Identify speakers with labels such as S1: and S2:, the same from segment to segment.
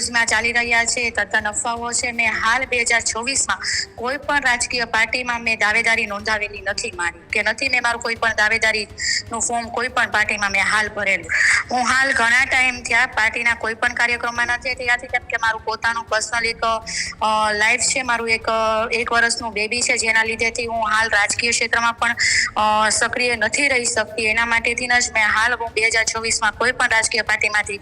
S1: ન્યૂઝમાં ચાલી રહ્યા છે તદ્દન અફવાઓ છે. મેં હાલ 2024માં કોઈ પણ રાજકીય પાર્ટીમાં મેં દાવેદારી નોંધાવેલી નથી મારી કે નથી મેં મારું કોઈ પણ દાવેદારીનું ફોર્મ કોઈ પણ પાર્ટીમાં મેં હાલ ભરેલું. હું હાલ ઘણા ટાઈમ થયા પાર્ટીના કોઈ પણ કાર્યક્રમમાં નથી ત્યાંથી, કેમ કે મારું પોતાનું પર્સનલ એક લાઈફ છે. મારું એક વર્ષનું બેબી છે, જેના લીધેથી હું હાલ રાજકીય ક્ષેત્રમાં પણ સક્રિય નથી રહી શકતી. એના માટેથી જ મેં હાલ હું 2024માં કોઈ પણ રાજકીય પાર્ટીમાંથી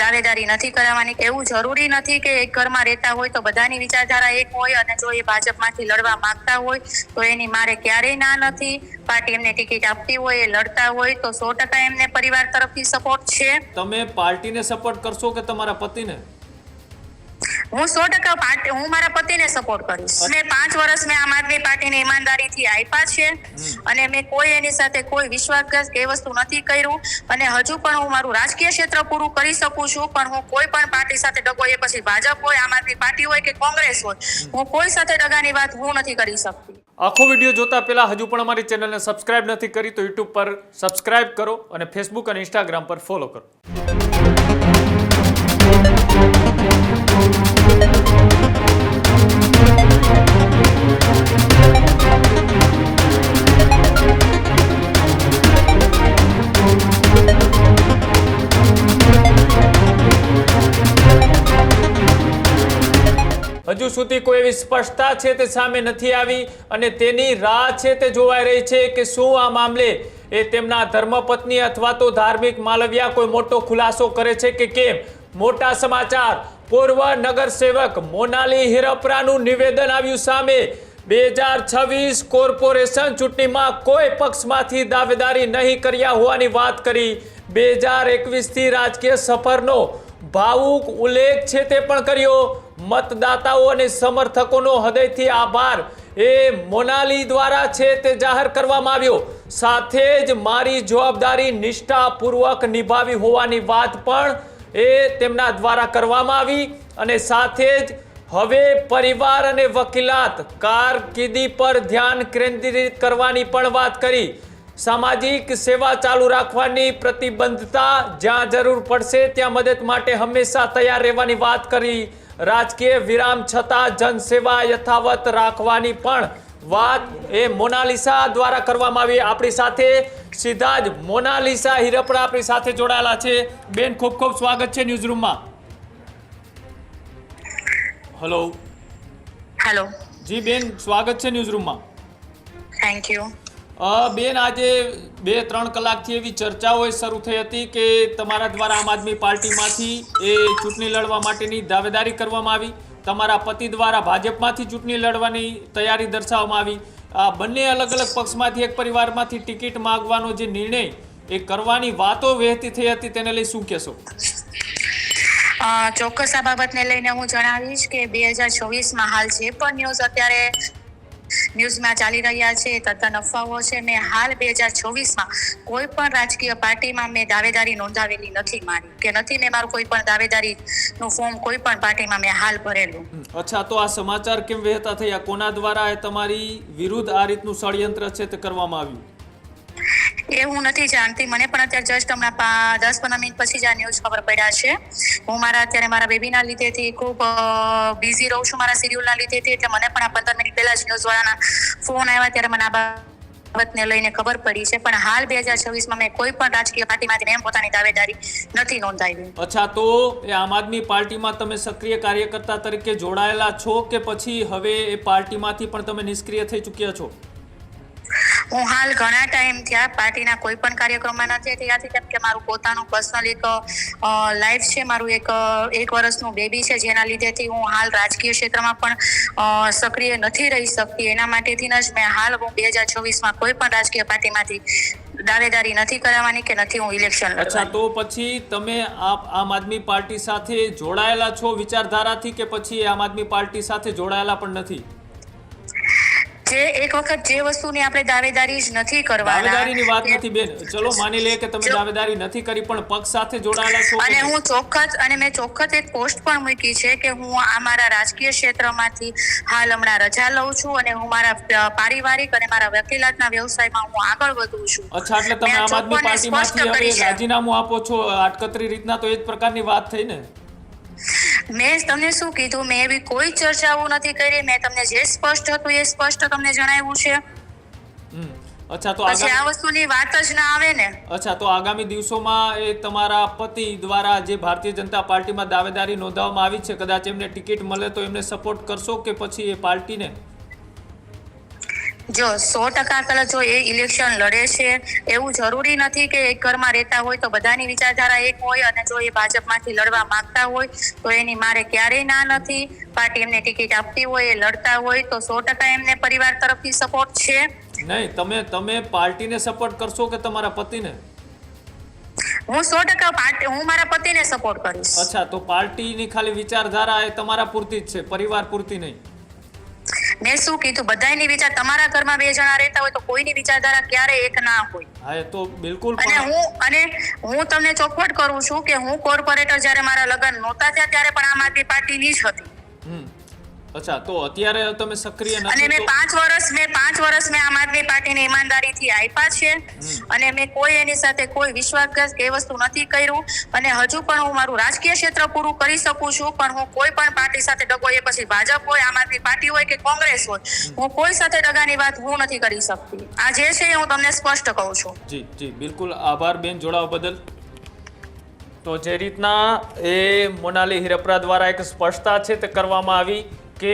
S1: દાવેદારી નથી કરાવવાની. એવું જરૂરી નથી કે એક ઘરમાં રહેતા હોય તો બધાની વિચારધારા એક હોય, અને જો એ ભાજપમાંથી લડવા માંગતા હોય તો એની મારે ક્યારેય ના નથી. પાર્ટી એમને ટિકિટ આપતી હોય, એ લડતા હોય તો 100% એમને પરિવાર તરફથી સપોર્ટ છે.
S2: તમે પાર્ટીને સપોર્ટ કરશો કે તમારા પતિને?
S1: હું 100% હું મારા પતિને સપોર્ટ કરીશ. અને 5 વર્ષ મેં આમ આદમી પાર્ટીને ઈમાનદારીથી આપ્યા છે, અને મેં કોઈ એની સાથે કોઈ વિશ્વાસઘાત કે વસ્તુ નથી કર્યું. અને હજુ પણ હું મારું રાજકીય ક્ષેત્ર પૂરું કરી શકું છું, પણ હું કોઈ પણ પાર્ટી સાથે દગો, એ પછી ભાજપ હોય, આમ આદમી પાર્ટી હોય કે કોંગ્રેસ હોય, હું કોઈ સાથે દગાની વાત હું નથી કરી શકતી.
S2: આખો વિડીયો જોતા પહેલા હજુ પણ અમારી ચેનલને સબસ્ક્રાઇબ નથી કરી તો યુટ્યુબ પર સબસ્ક્રાઇબ કરો અને ફેસબુક અને ઇન્સ્ટાગ્રામ પર ફોલો કરો. હજુ સુધી કોઈ એવી સ્પષ્ટતા છે તે સામે નથી આવી, અને તેની રાહ છે તે જોવાઈ રહી છે કે શું આ મામલે એ તેમના ધર્મપત્ની અથવા તો ધાર્મિક માલવિયા કોઈ મોટો ખુલાસો કરે છે કે કેમ. મોટા સમાચાર. પૂર્વ નગરસેવક મોનાલી હિરપરાનું નિવેદન આવ્યું સામે. 2026 કોર્પોરેશન ચૂંટણીમાં કોઈ પક્ષમાંથી દાવેદારી નહીં કર્યા હોવાની વાત કરી. 2021થી રાજકીય સફરનો ભાવુક ઉલ્લેખ છે તે પણ કર્યો. મતદાતાઓ અને સમર્થકોનો હૃદયથી આભાર એ મોનાલી દ્વારા છે તે જાહેર કરવામાં આવ્યો. સાથે જ મારી જવાબદારી નિષ્ઠાપૂર્વક નિભાવી હોવાની વાત પણ એ તેમના દ્વારા કરવામાં આવી. અને સાથે જ હવે પરિવાર અને વકીલાત કારકિર્દી પર ધ્યાન કેન્દ્રિત કરવાની પણ વાત કરી. સામાજિક સેવા ચાલુ રાખવાની પ્રતિબદ્ધતા, જ્યાં જરૂર પડશે ત્યાં મદદ માટે હંમેશા તૈયાર રહેવાની વાત કરી. રાજકીય વિરામ છતાં જનસેવા યથાવત રાખવાની પણ વાત એ મોનાલિસા દ્વારા કરવામાં આવી. આપણી સાથે સીધા જ મોનાલિસા હિરપરા આપણી સાથે જોડાયેલા છે. બેન, ખૂબ ખૂબ સ્વાગત છે ન્યૂઝ રૂમમાં. હેલો.
S1: હેલો.
S2: જી બેન, સ્વાગત છે ન્યૂઝ રૂમમાં.
S1: Thank you.
S2: બેન, આજે 2-3 કલાકથી એવી ચર્ચાઓ શરૂ થઈ હતી કે તમારા દ્વારા આમ આદમી પાર્ટીમાંથી એ ચૂંટણી લડવા માટેની દાવેદારી કરવામાં આવી. તમારા પતિ દ્વારા ભાજપમાંથી ચૂંટણી લડવાની તૈયારી દર્શાવવામાં આવી. આ બંને અલગ અલગ પક્ષમાંથી એક પરિવારમાંથી ટિકિટ માંગવાનો જે નિર્ણય એ કરવાની વાતો વહેતી થઈ હતી, તેને લઈ શું કહેશો?
S1: ચોક્કસ આ બાબતને લઈને હું જણાવીશ કે 2024માં હાલ જે પણ ન્યૂઝ અત્યારે ન્યૂઝમાં ચાલી રહ્યા છે તદ્દન અફવાઓ છે. મેં હાલ 2024માં કોઈ પણ રાજકીય પાર્ટીમાં મેં દાવેદારી નોંધાવેલી નથી મારી કે નથી મેં મારું કોઈ પણ દાવેદારીનું ફોર્મ કોઈ પણ પાર્ટીમાં મેં હાલ ભરેલું.
S2: અચ્છા, તો આ સમાચાર કેમ વહેતા થયા? કોના દ્વારા તમારી વિરુદ્ધ આ રીતનું ષડયંત્ર છે તે કરવામાં આવ્યું?
S1: એ હું નથી જાણતી. મને પણ અત્યારે જસ્ટ હમણાં 10-15 મિનિટ પછી જ આ ન્યૂઝ ખબર પડ્યા છે. હું અત્યારે મારા બેબીના લીધેથી ખૂબ બિઝી રહું છું, મારા શિડ્યુલના લીધેથી, એટલે મને પણ આ 15 મિનિટ પહેલા જ ન્યૂઝવાળાના ફોન આવ્યા ત્યારે મને આ બાબતને લઈને ખબર પડી છે. પણ હાલ 2024માં મેં કોઈ પણ રાજકીય પાર્ટીમાંથી મેં પોતાની દાવેદારી નથી નોંધાવી.
S2: અચ્છા, તો એ આમ આદમી પાર્ટીમાં તમે સક્રિય કાર્યકર્તા તરીકે જોડાયેલા છો કે પછી હવે એ પાર્ટીમાંથી પણ તમે નિષ્ક્રિય થઈ ચૂક્યા છો?
S1: હું હાલ ઘણા ટાઈમ થયા પાર્ટીના કોઈ પણ કાર્યક્રમમાં નથી ત્યાંથી, કેમ કે મારું પોતાનું પર્સનલ એક લાઈફ છે. મારું એક વર્ષનું બેબી છે, જેના લીધેથી હું હાલ રાજકીય ક્ષેત્રમાં પણ સક્રિય નથી રહી શકતી. એના માટેથી જ મેં હાલ હું 2024માં કોઈ પણ રાજકીય પાર્ટીમાંથી દાવેદારી નથી કરાવવાની કે નથી હું ઇલેક્શન લડવાની.
S2: અચ્છા, તો પછી તમે આમ આદમી પાર્ટી સાથે જોડાયેલા છો વિચારધારાથી કે પછી આમ આદમી પાર્ટી સાથે જોડાયેલા પણ નથી?
S1: જે એક વખત જે વસ્તુની આપણે દાવેદારી જ નથી કરવાના.
S2: દાવેદારીની વાત નથી બેન, ચલો માની લે કે તમે દાવેદારી નથી કરી પણ પક્ષ સાથે જોડાયેલા છો.
S1: અને હું ચોખ્ખત અને મેં ચોખ્ખત એક પોસ્ટ પણ મૂકી છે કે હું આ મારા રાજકીય ક્ષેત્રમાંથી હાલ હમણાં રજા લઉં છું અને હું મારા પારિવારિક અને મારા વકીલાતના વ્યવસાયમાં હું આગળ વધું છું.
S2: અચ્છા, એટલે તમે આમ આદમી પાર્ટીમાંથી હવે રાજીનામું આપો છો આટકતરી રીતના, તો એ જ પ્રકારની વાત થઈ ને?
S1: મેં તમને શું કીધું, મેં એવી કોઈ ચર્ચાઓ નથી કરી. મેં તમને જે સ્પષ્ટ હતું એ સ્પષ્ટ તમને જણાવ્યું છે.
S2: અચ્છા, તો
S1: પછી આ વસ્તુની વાત જ ના આવે ને.
S2: અચ્છા, તો આગામી દિવસોમાં એ તમારા પતિ દ્વારા જે ભારતીય જનતા પાર્ટીમાં દાવેદારી નોંધાવવામાં આવી છે, કદાચ એમને ટિકિટ મળે તો એમને સપોર્ટ કરશો કે પછી એ પાર્ટીને?
S1: જો 100% કદાચ જો એ ઇલેક્શન લડે છે, એવું જરૂરી નથી કે એક ઘરમાં રહેતા હોય તો બધાની વિચારધારા એક હોય, અને જો એ ભાજપમાંથી લડવા માંગતા હોય તો એની મારે ક્યારેય ના નથી. પાર્ટી એમને ટિકિટ આપતી હોય, એ લડતા હોય તો 100% એમને પરિવાર તરફથી સપોર્ટ છે.
S2: નહીં, તમે પાર્ટીને સપોર્ટ કરશો કે તમારા પતિને?
S1: હું 100% હું મારા પતિને સપોર્ટ કરીશ.
S2: અચ્છા, તો પાર્ટીની ખાલી વિચારધારા એ તમારા પૂરતી જ છે, પરિવાર પૂરતી નહીં?
S1: મેં શું કીધું, બધાની વિચાર, તમારા ઘરમાં 2 જણા રહેતા હોય તો કોઈની વિચારધારા ક્યારે એક ના હોય.
S2: હા, એ તો બિલકુલ.
S1: અને હું તમને ચોખવટ કરું છું કે હું કોર્પોરેટર જ્યારે મારા લગ્ન નહોતા થયા ત્યારે પણ આમ આદમી પાર્ટીની જ હતી.
S2: અચ્છા, તો અત્યારે તમે સક્રિય નથી?
S1: અને મેં 5 વર્ષ મેં આમ આદમી પાર્ટીને ઈમાનદારીથી આપ્યા છે, અને મેં કોઈ એની સાથે કોઈ વિશ્વાસઘાત કે એ વસ્તુ નથી કર્યું. અને હજુ પણ હું મારું રાજકીય ક્ષેત્ર પૂરું કરી શકું છું, પણ હું કોઈ પણ પાર્ટી સાથે દગો, એ પછી ભાજપ હોય, આમ આદમી પાર્ટી હોય કે કોંગ્રેસ હોય, હું કોઈ સાથે દગાની વાત હું નથી કરી શકતી. આ જે છે એ હું તમને સ્પષ્ટ કહું છું.
S2: જી, બિલકુલ. આભાર બેન જોડાવા બદલ. તો જે રીતના એ મોનાલી હિરપરા દ્વારા એક સ્પષ્ટતા છે તે કરવામાં આવી કે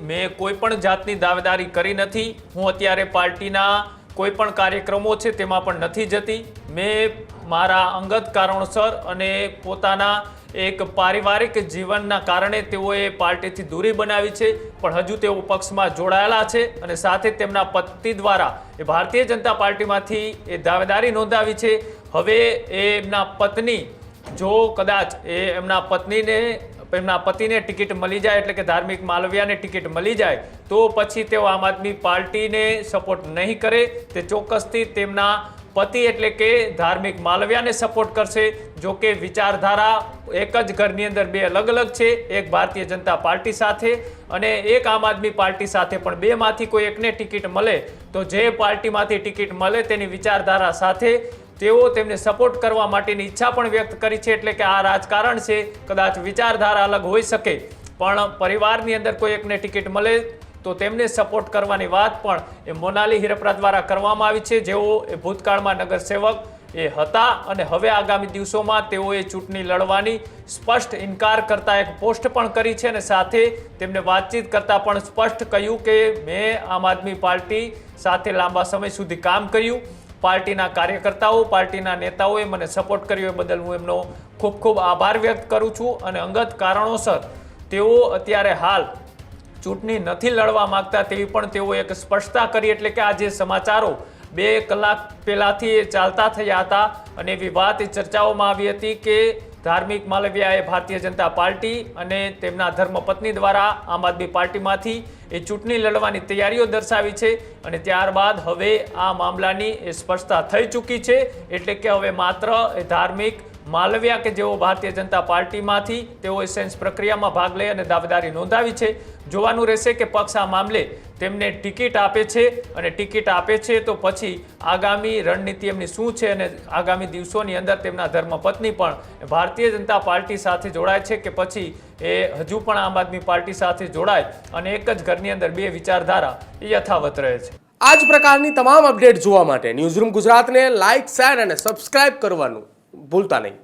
S2: મેં કોઈ પણ જાતની દાવેદારી કરી નથી. હું અત્યારે પાર્ટીના કોઈ પણ કાર્યક્રમો છે તેમાં પણ નથી જતી. મેં મારા અંગત કારણોસર અને પોતાના એક પારિવારિક જીવનના કારણે તેઓએ પાર્ટીથી દૂરી બનાવી છે, પણ હજુ તેઓ પક્ષમાં જોડાયેલા છે. અને સાથે તેમના પતિ દ્વારા એ ભારતીય જનતા પાર્ટીમાંથી એ દાવેદારી નોંધાવી છે. હવે એમના પત્ની, જો કદાચ એમના પતિને ટિકિટ મળી જાય, એટલે કે ધાર્મિક માલવિયાને ટિકિટ મળી જાય, તો પછી તેઓ આમ આદમી પાર્ટીને સપોર્ટ નહીં કરે. તે ચોક્કસથી તેમના પતિ એટલે કે ધાર્મિક માલવિયાને સપોર્ટ કરશે. જો કે વિચારધારા એક જ ઘરની અંદર 2 અલગ અલગ છે, એક ભારતીય જનતા પાર્ટી સાથે અને એક આમ આદમી પાર્ટી સાથે. પણ 2માંથી કોઈ એકને ટિકિટ મળે તો જે પાર્ટીમાંથી ટિકિટ મળે તેની વિચારધારા સાથે તેઓ તેમને સપોર્ટ કરવા માટેની ઈચ્છા પણ વ્યક્ત કરી છે. એટલે કે આ રાજકારણ છે, કદાચ વિચારધારા અલગ હોઈ શકે, પણ પરિવારની અંદર કોઈ એકને ટિકિટ મળે તો તેમને સપોર્ટ કરવાની વાત પણ એ મોનાલી હિરપરા દ્વારા કરવામાં આવી છે. જેઓ એ ભૂતકાળમાં નગરસેવક એ હતા અને હવે આગામી દિવસોમાં તેઓએ ચૂંટણી લડવાની સ્પષ્ટ ઇનકાર કરતા એક પોસ્ટ પણ કરી છે, અને સાથે તેમને વાતચીત કરતા પણ સ્પષ્ટ કહ્યું કે મેં આમ આદમી પાર્ટી સાથે લાંબા સમય સુધી કામ કર્યું. પાર્ટીના કાર્યકર્તાઓ, પાર્ટીના નેતાઓએ મને સપોર્ટ કર્યો, એ બદલ હું એમનો ખૂબ ખૂબ આભાર વ્યક્ત કરું છું. અને અંગત કારણોસર તેઓ અત્યારે હાલ ચૂંટણી નથી લડવા માંગતા તેવી પણ તેઓ એક સ્પષ્ટતા કરી. એટલે કે આ જે સમાચારો 2 કલાક પહેલાથી ચાલતા થયા હતા અને એવી વાત ચર્ચાઓમાં આવી હતી કે ધાર્મિક માલવિયાએ ભારતીય જનતા પાર્ટી અને તેમના ધર્મપત્ની દ્વારા આમ આદમી પાર્ટીમાંથી એ ચૂંટણી લડવાની તૈયારીઓ દર્શાવી છે. અને ત્યારબાદ હવે આ મામલાની એ સ્પષ્ટતા થઈ ચૂકી છે. એટલે કે હવે માત્ર એ ધાર્મિક માલવિયા કે જેઓ ભારતીય જનતા પાર્ટીમાંથી તેઓ સેન્સ પ્રક્રિયામાં ભાગ લઈ અને દાવેદારી નોંધાવી છે. જોવાનું રહેશે કે પક્ષ આ મામલે તેમને ટિકિટ આપે છે, અને ટિકિટ આપે છે તો પછી આગામી રણનીતિ એમની શું છે, અને આગામી દિવસોની અંદર તેમના ધર્મપત્ની પણ ભારતીય જનતા પાર્ટી સાથે જોડાય છે કે પછી એ હજુ પણ આમ આદમી પાર્ટી સાથે જોડાય અને એક જ ઘરની અંદર 2 વિચારધારા યથાવત રહે છે.
S3: આ જ પ્રકારની તમામ અપડેટ જોવા માટે ન્યૂઝરૂમ ગુજરાતને લાઇક, શેર અને સબસ્ક્રાઇબ કરવાનું ભૂલતા નહીં.